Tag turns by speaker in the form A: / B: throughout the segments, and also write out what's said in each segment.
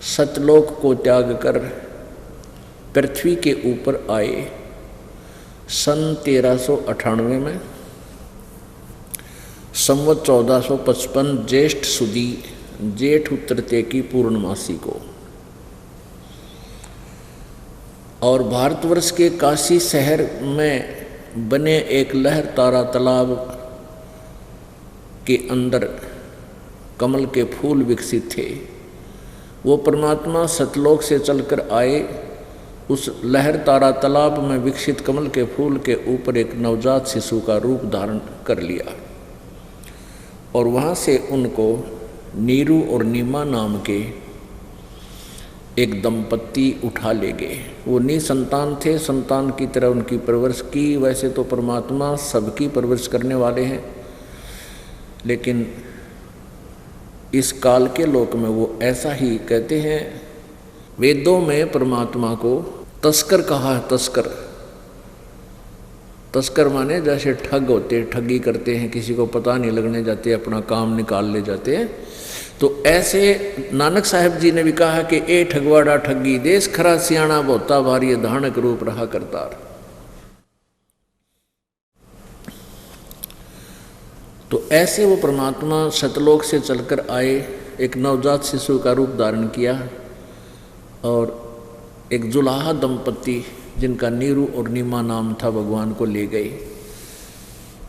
A: सतलोक को त्याग कर पृथ्वी के ऊपर आए सन 1398 में, संवत 1455 ज्येष्ठ सुदी जेठ उतरते की पूर्णमासी को। और भारतवर्ष के काशी शहर में बने एक लहर तारा तालाब के अंदर कमल के फूल विकसित थे। वो परमात्मा सतलोक से चलकर आए, उस लहर तारा तालाब में विकसित कमल के फूल के ऊपर एक नवजात शिशु का रूप धारण कर लिया और वहाँ से उनको नीरू और नीमा नाम के एक दंपत्ति उठा ले गए। वो निसंतान थे, संतान की तरह उनकी परवरिश की। वैसे तो परमात्मा सबकी परवरिश करने वाले हैं, लेकिन इस काल के लोक में वो ऐसा ही कहते हैं। वेदों में परमात्मा को तस्कर कहा है। तस्कर, तस्कर माने जैसे ठग होते, ठगी करते हैं, किसी को पता नहीं लगने जाते, अपना काम निकाल ले जाते हैं। तो ऐसे नानक साहब जी ने भी कहा कि ए ठगवाड़ा ठगी देश खरा सियाणा बहुता भारी धानक रूप रहा करतार। तो ऐसे वो परमात्मा सतलोक से चलकर आए, एक नवजात शिशु का रूप धारण किया और एक जुलाहा दंपत्ति जिनका नीरू और नीमा नाम था भगवान को ले गए।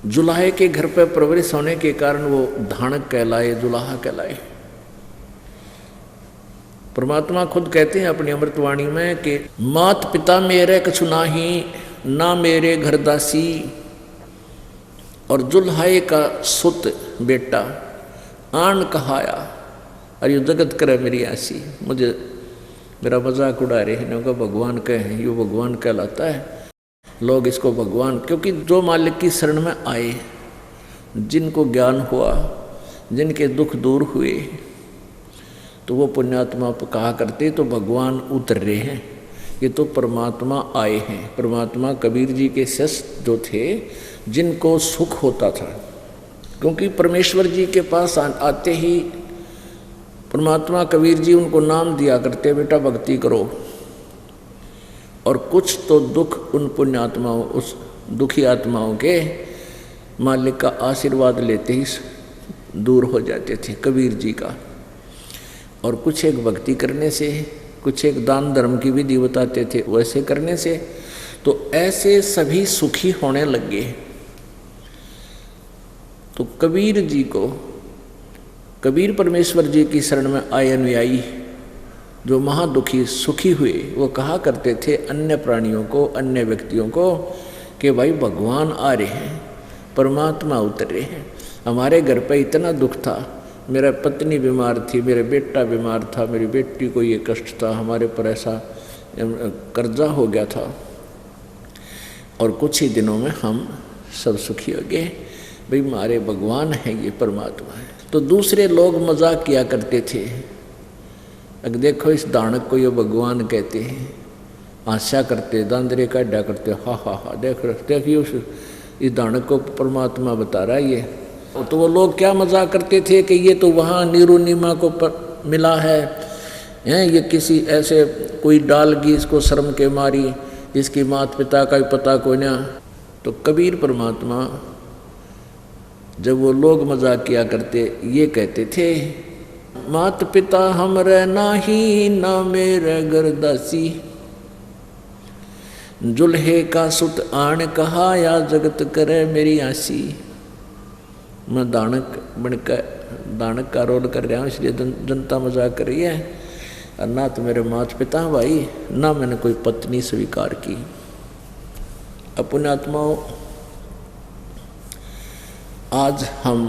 A: जुलाहे के घर पर परवरिश होने के कारण वो धानक कहलाए, जुलाहा कहलाए। परमात्मा खुद कहते हैं अपनी अमृतवाणी में कि मात पिता मेरे कछु नाही, ना मेरे घर दासी, और जुल्हाए का सुत बेटा आन कहाया, अरे जगत करे मेरी आसी। मुझे मेरा मजाक उड़ा रहे हैं कि भगवान कहे, ये भगवान कहलाता है। लोग इसको भगवान, क्योंकि जो मालिक की शरण में आए, जिनको ज्ञान हुआ, जिनके दुख दूर हुए, तो वो पुण्यात्मा कहा करते तो भगवान उतर रहे हैं, ये तो परमात्मा आए हैं। परमात्मा कबीर जी के शिष्य जो थे, जिनको सुख होता था, क्योंकि परमेश्वर जी के पास आते ही परमात्मा कबीर जी उनको नाम दिया करते, बेटा भक्ति करो। और कुछ तो दुख उन पुण्यात्माओं, उस दुखी आत्माओं के मालिक का आशीर्वाद लेते ही दूर हो जाते थे कबीर जी का। और कुछ एक भक्ति करने से, कुछ एक दान धर्म की विधि बताते थे, वैसे करने से तो ऐसे सभी सुखी होने लगे। तो कबीर जी को, कबीर परमेश्वर जी की शरण में आए अनुयायी जो महादुखी सुखी हुए, वो कहा करते थे अन्य प्राणियों को, अन्य व्यक्तियों को कि भाई भगवान आ रहे हैं, परमात्मा उतर रहे हैं। हमारे घर पे इतना दुख था, मेरा पत्नी बीमार थी, मेरा बेटा बीमार था, मेरी बेटी को ये कष्ट था, हमारे पर ऐसा कर्जा हो गया था, और कुछ ही दिनों में हम सब सुखी हो गए। भाई हमारे भगवान हैं, ये परमात्मा है। तो दूसरे लोग मजाक किया करते थे, अगर देखो इस दानक को ये भगवान कहते हैं, आशा करते, दांदरे का अड्डा करते, हा हा हा, देखिए इस दानक को परमात्मा बता रहा है ये। तो वो लोग क्या मजाक करते थे कि ये तो वहाँ नीरू नीमा को मिला है, ये किसी ऐसे कोई डालगी इसको शर्म के मारी, इसकी माता पिता का भी पता कोई ना। तो कबीर परमात्मा जब वो लोग मजाक किया करते, ये कहते थे मात पिता हमरे नाही, ना मेरे गरदासी, जुल्हे का सुत आन कहा, या जगत करे मेरी आसी। मैं दानक बनकर दानक का रोल कर रहा हूँ, इसलिए जनता मजाक कर रही है। और ना तो मेरे माता पिता भाई, ना मैंने कोई पत्नी स्वीकार की। अपने आत्माओं, आज हम